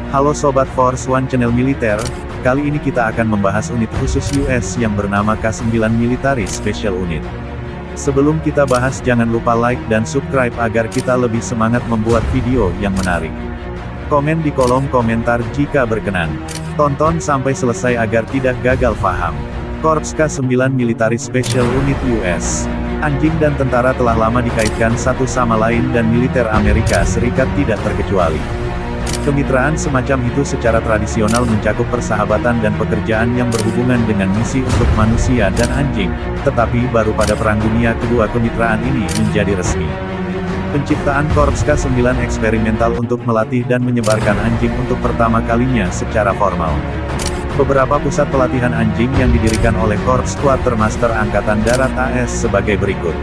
Halo Sobat Force One Channel Militer, kali ini kita akan membahas unit khusus US yang bernama K9 Military Special Unit. Sebelum kita bahas jangan lupa like dan subscribe agar kita lebih semangat membuat video yang menarik. Komen di kolom komentar jika berkenan. Tonton sampai selesai agar tidak gagal paham. Korps K9 Military Special Unit US. Anjing dan tentara telah lama dikaitkan satu sama lain dan militer Amerika Serikat tidak terkecuali. Kemitraan semacam itu secara tradisional mencakup persahabatan dan pekerjaan yang berhubungan dengan misi untuk manusia dan anjing, tetapi baru pada Perang Dunia Kedua kemitraan ini menjadi resmi. Penciptaan Korps K9 eksperimental untuk melatih dan menyebarkan anjing untuk pertama kalinya secara formal. Beberapa pusat pelatihan anjing yang didirikan oleh Korps Quartermaster Angkatan Darat AS sebagai berikut.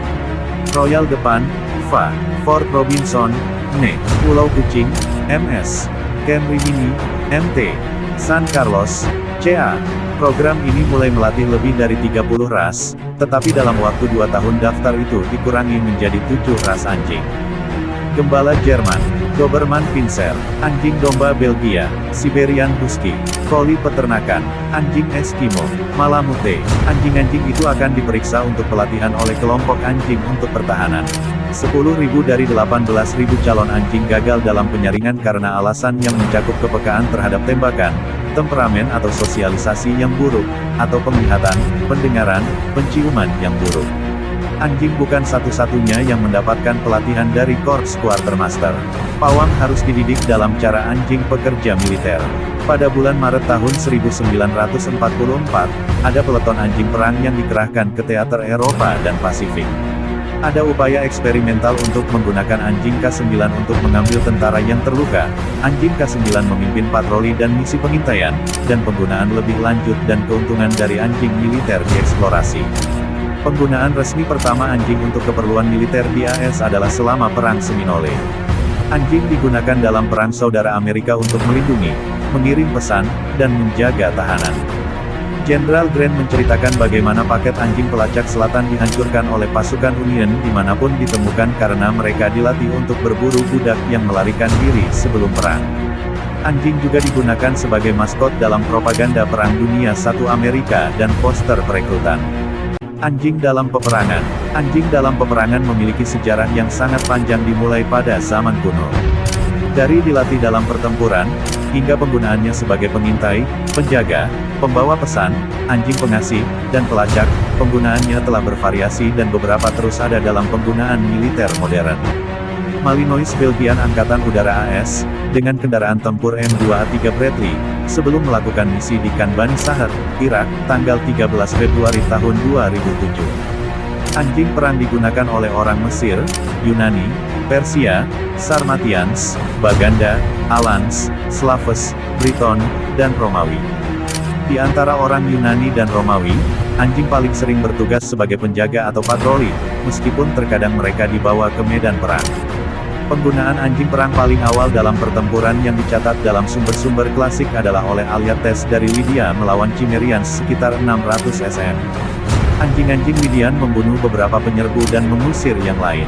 Royal Depan, FA, Fort Robinson, NE, Pulau Kucing, MS, Camp Rimini, MT, San Carlos, CA. Program ini mulai melatih lebih dari 30 ras, tetapi dalam waktu 2 tahun daftar itu dikurangi menjadi 7 ras anjing. Gembala Jerman, Doberman Pinscher, anjing domba Belgia, Siberian Husky, Collie peternakan, anjing Eskimo, Malamute. Anjing-anjing itu akan diperiksa untuk pelatihan oleh kelompok anjing untuk pertahanan. 10.000 dari 18.000 calon anjing gagal dalam penyaringan karena alasan yang mencakup kepekaan terhadap tembakan, temperamen atau sosialisasi yang buruk, atau penglihatan, pendengaran, penciuman yang buruk. Anjing bukan satu-satunya yang mendapatkan pelatihan dari Korps Quartermaster. Pawang harus dididik dalam cara anjing pekerja militer. Pada bulan Maret tahun 1944, ada peleton anjing perang yang dikerahkan ke teater Eropa dan Pasifik. Ada upaya eksperimental untuk menggunakan anjing K9 untuk mengambil tentara yang terluka. Anjing K9 memimpin patroli dan misi pengintaian, dan penggunaan lebih lanjut dan keuntungan dari anjing militer dieksplorasi. Penggunaan resmi pertama anjing untuk keperluan militer di AS adalah selama Perang Seminole. Anjing digunakan dalam Perang Saudara Amerika untuk melindungi, mengirim pesan, dan menjaga tahanan. Jenderal Grant menceritakan bagaimana paket anjing pelacak selatan dihancurkan oleh pasukan Union dimanapun ditemukan karena mereka dilatih untuk berburu budak yang melarikan diri sebelum perang. Anjing juga digunakan sebagai maskot dalam propaganda Perang Dunia I Amerika dan poster perekrutan. Anjing dalam peperangan. Anjing dalam peperangan memiliki sejarah yang sangat panjang dimulai pada zaman kuno. Dari dilatih dalam pertempuran, hingga penggunaannya sebagai pengintai, penjaga, pembawa pesan, anjing pengasih, dan pelacak, penggunaannya telah bervariasi dan beberapa terus ada dalam penggunaan militer modern. Malinois Belgian Angkatan Udara AS, dengan kendaraan tempur M2A3 Bradley, sebelum melakukan misi di Khan Sahat, Irak, tanggal 13 Februari tahun 2007. Anjing perang digunakan oleh orang Mesir, Yunani, Persia, Sarmatians, Baganda, Alans, Slaves, Briton, dan Romawi. Di antara orang Yunani dan Romawi, anjing paling sering bertugas sebagai penjaga atau patroli, meskipun terkadang mereka dibawa ke medan perang. Penggunaan anjing perang paling awal dalam pertempuran yang dicatat dalam sumber-sumber klasik adalah oleh Alyattes dari Lydia melawan Cimmerians sekitar 600 SM. Anjing-anjing Lydian membunuh beberapa penyerbu dan mengusir yang lain.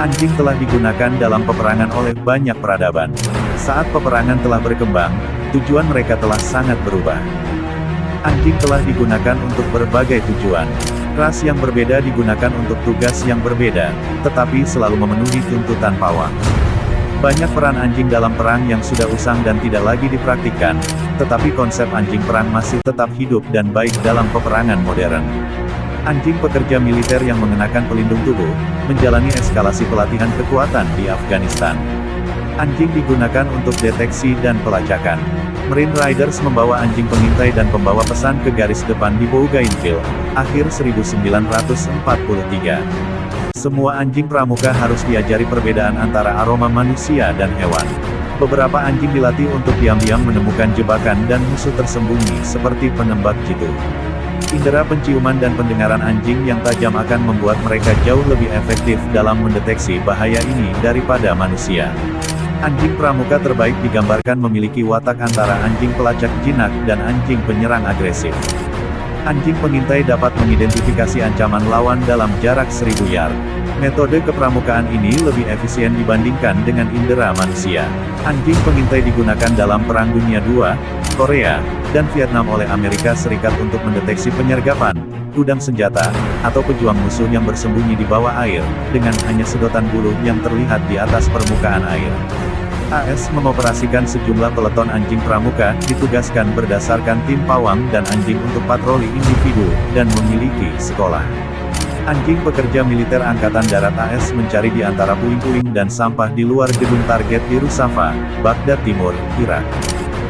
Anjing telah digunakan dalam peperangan oleh banyak peradaban. Saat peperangan telah berkembang, tujuan mereka telah sangat berubah. Anjing telah digunakan untuk berbagai tujuan. Ras yang berbeda digunakan untuk tugas yang berbeda, tetapi selalu memenuhi tuntutan pawang. Banyak peran anjing dalam perang yang sudah usang dan tidak lagi dipraktikkan, tetapi konsep anjing perang masih tetap hidup dan baik dalam peperangan modern. Anjing pekerja militer yang mengenakan pelindung tubuh, menjalani eskalasi pelatihan kekuatan di Afghanistan. Anjing digunakan untuk deteksi dan pelacakan. Marine Riders membawa anjing pengintai dan pembawa pesan ke garis depan di Bougainville, akhir 1943. Semua anjing pramuka harus diajari perbedaan antara aroma manusia dan hewan. Beberapa anjing dilatih untuk diam-diam menemukan jebakan dan musuh tersembunyi seperti penembak jitu. Indera penciuman dan pendengaran anjing yang tajam akan membuat mereka jauh lebih efektif dalam mendeteksi bahaya ini daripada manusia. Anjing pramuka terbaik digambarkan memiliki watak antara anjing pelacak jinak dan anjing penyerang agresif. Anjing pengintai dapat mengidentifikasi ancaman lawan dalam jarak 1000 yard. Metode kepramukaan ini lebih efisien dibandingkan dengan indera manusia. Anjing pengintai digunakan dalam Perang Dunia II, Korea, dan Vietnam oleh Amerika Serikat untuk mendeteksi penyergapan, gudang senjata, atau pejuang musuh yang bersembunyi di bawah air, dengan hanya sedotan bulu yang terlihat di atas permukaan air. AS mengoperasikan sejumlah peleton anjing pramuka, ditugaskan berdasarkan tim pawang dan anjing untuk patroli individu, dan memiliki sekolah. Anjing pekerja militer Angkatan Darat AS mencari di antara puing-puing dan sampah di luar gedung target di Rusafa, Baghdad Timur, Irak.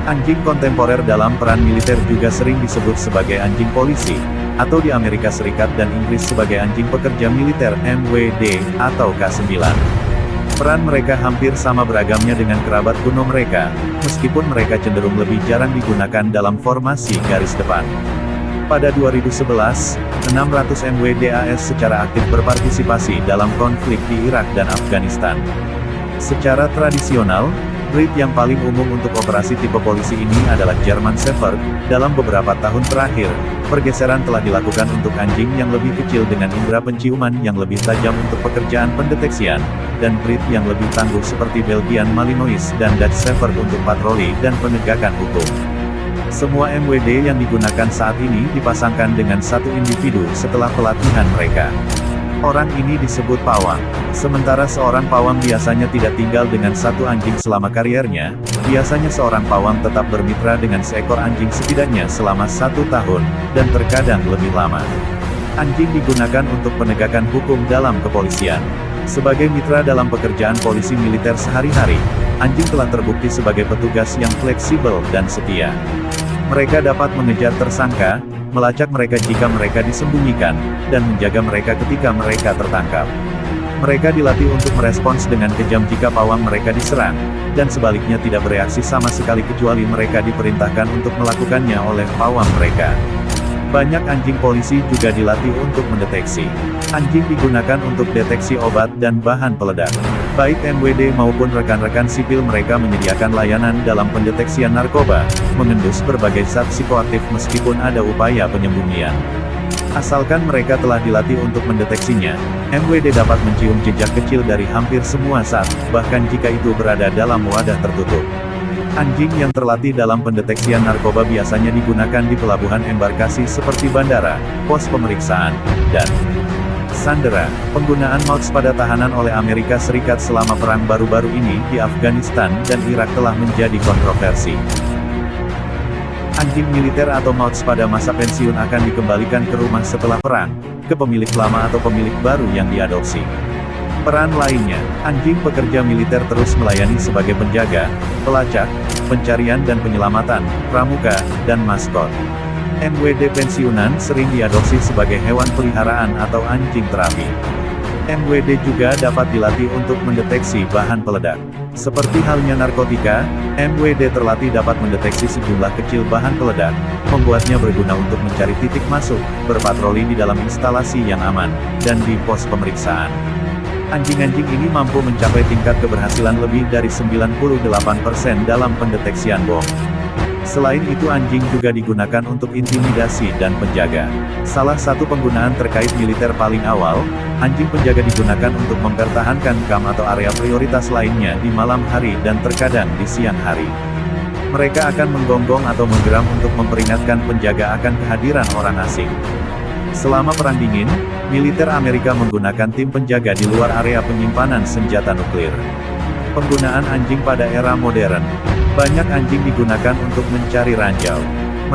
Anjing kontemporer dalam peran militer juga sering disebut sebagai anjing polisi, atau di Amerika Serikat dan Inggris sebagai anjing pekerja militer MWD, atau K9. Peran mereka hampir sama beragamnya dengan kerabat kuno mereka, meskipun mereka cenderung lebih jarang digunakan dalam formasi garis depan. Pada 2011, 600 MWD AS secara aktif berpartisipasi dalam konflik di Irak dan Afghanistan. Secara tradisional, breed yang paling umum untuk operasi tipe polisi ini adalah German Shepherd. Dalam beberapa tahun terakhir, pergeseran telah dilakukan untuk anjing yang lebih kecil dengan indera penciuman yang lebih tajam untuk pekerjaan pendeteksian, dan breed yang lebih tangguh seperti Belgian Malinois dan Dutch Shepherd untuk patroli dan penegakan hukum. Semua MWD yang digunakan saat ini dipasangkan dengan satu individu setelah pelatihan mereka. Orang ini disebut pawang. Sementara seorang pawang biasanya tidak tinggal dengan satu anjing selama kariernya, biasanya seorang pawang tetap bermitra dengan seekor anjing setidaknya selama 1 tahun, dan terkadang lebih lama. Anjing digunakan untuk penegakan hukum dalam kepolisian. Sebagai mitra dalam pekerjaan polisi militer sehari-hari, anjing telah terbukti sebagai petugas yang fleksibel dan setia. Mereka dapat mengejar tersangka, melacak mereka jika mereka disembunyikan, dan menjaga mereka ketika mereka tertangkap. Mereka dilatih untuk merespons dengan kejam jika pawang mereka diserang, dan sebaliknya tidak bereaksi sama sekali kecuali mereka diperintahkan untuk melakukannya oleh pawang mereka. Banyak anjing polisi juga dilatih untuk mendeteksi. Anjing digunakan untuk deteksi obat dan bahan peledak. Baik MWD maupun rekan-rekan sipil mereka menyediakan layanan dalam pendeteksian narkoba, mengendus berbagai zat psikoaktif meskipun ada upaya penyembunyian. Asalkan mereka telah dilatih untuk mendeteksinya, MWD dapat mencium jejak kecil dari hampir semua zat, bahkan jika itu berada dalam wadah tertutup. Anjing yang terlatih dalam pendeteksian narkoba biasanya digunakan di pelabuhan embarkasi seperti bandara, pos pemeriksaan, dan sandera. Penggunaan mouse pada tahanan oleh Amerika Serikat selama perang baru-baru ini di Afghanistan dan Irak telah menjadi kontroversi. Anjing militer atau mouse pada masa pensiun akan dikembalikan ke rumah setelah perang, ke pemilik lama atau pemilik baru yang diadopsi. Peran lainnya, anjing pekerja militer terus melayani sebagai penjaga, pelacak, pencarian dan penyelamatan, pramuka, dan maskot. MWD pensiunan sering diadopsi sebagai hewan peliharaan atau anjing terapi. MWD juga dapat dilatih untuk mendeteksi bahan peledak. Seperti halnya narkotika, MWD terlatih dapat mendeteksi sejumlah kecil bahan peledak, membuatnya berguna untuk mencari titik masuk, berpatroli di dalam instalasi yang aman, dan di pos pemeriksaan. Anjing-anjing ini mampu mencapai tingkat keberhasilan lebih dari 98% dalam pendeteksian bom. Selain itu anjing juga digunakan untuk intimidasi dan penjaga. Salah satu penggunaan terkait militer paling awal, anjing penjaga digunakan untuk mempertahankan kamp atau area prioritas lainnya di malam hari dan terkadang di siang hari. Mereka akan menggonggong atau menggeram untuk memperingatkan penjaga akan kehadiran orang asing. Selama Perang Dingin, militer Amerika menggunakan tim penjaga di luar area penyimpanan senjata nuklir. Penggunaan anjing pada era modern. Banyak anjing digunakan untuk mencari ranjau.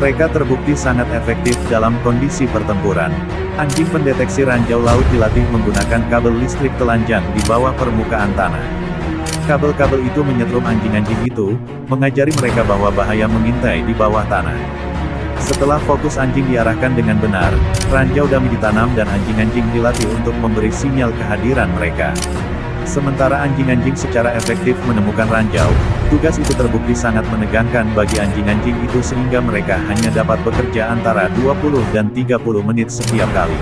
Mereka terbukti sangat efektif dalam kondisi pertempuran. Anjing pendeteksi ranjau laut dilatih menggunakan kabel listrik telanjang di bawah permukaan tanah. Kabel-kabel itu menyetrum anjing-anjing itu, mengajari mereka bahwa bahaya mengintai di bawah tanah. Setelah fokus anjing diarahkan dengan benar, ranjau dami ditanam dan anjing-anjing dilatih untuk memberi sinyal kehadiran mereka. Sementara anjing-anjing secara efektif menemukan ranjau, tugas itu terbukti sangat menegangkan bagi anjing-anjing itu sehingga mereka hanya dapat bekerja antara 20 dan 30 menit setiap kali.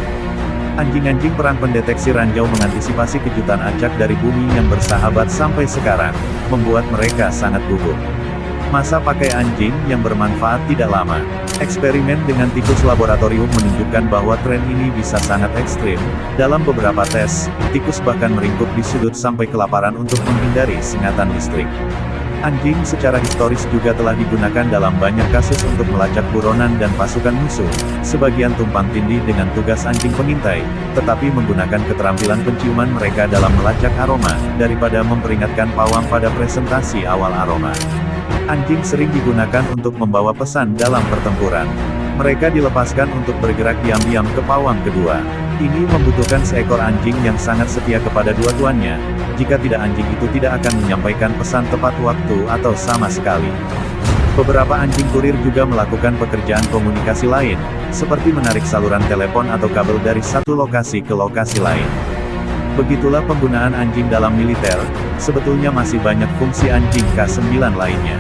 Anjing-anjing perang pendeteksi ranjau mengantisipasi kejutan acak dari bumi yang bersahabat sampai sekarang, membuat mereka sangat gugup. Masa pakai anjing yang bermanfaat tidak lama. Eksperimen dengan tikus laboratorium menunjukkan bahwa tren ini bisa sangat ekstrim. Dalam beberapa tes, tikus bahkan meringkuk di sudut sampai kelaparan untuk menghindari sengatan listrik. Anjing secara historis juga telah digunakan dalam banyak kasus untuk melacak buronan dan pasukan musuh. Sebagian tumpang tindih dengan tugas anjing pengintai, tetapi menggunakan keterampilan penciuman mereka dalam melacak aroma, daripada memperingatkan pawang pada presentasi awal aroma. Anjing sering digunakan untuk membawa pesan dalam pertempuran. Mereka dilepaskan untuk bergerak diam-diam ke pawang kedua. Ini membutuhkan seekor anjing yang sangat setia kepada dua tuannya. Jika tidak, anjing itu tidak akan menyampaikan pesan tepat waktu atau sama sekali. Beberapa anjing kurir juga melakukan pekerjaan komunikasi lain, seperti menarik saluran telepon atau kabel dari satu lokasi ke lokasi lain. Begitulah penggunaan anjing dalam militer. Sebetulnya masih banyak fungsi anjing K9 lainnya.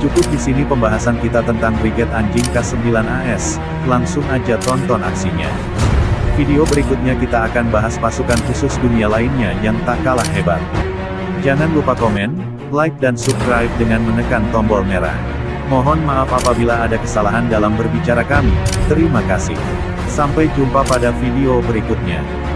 Cukup di sini pembahasan kita tentang Brigade Anjing K9AS, langsung aja tonton aksinya. Video berikutnya kita akan bahas pasukan khusus dunia lainnya yang tak kalah hebat. Jangan lupa komen, like dan subscribe dengan menekan tombol merah. Mohon maaf apabila ada kesalahan dalam berbicara kami. Terima kasih. Sampai jumpa pada video berikutnya.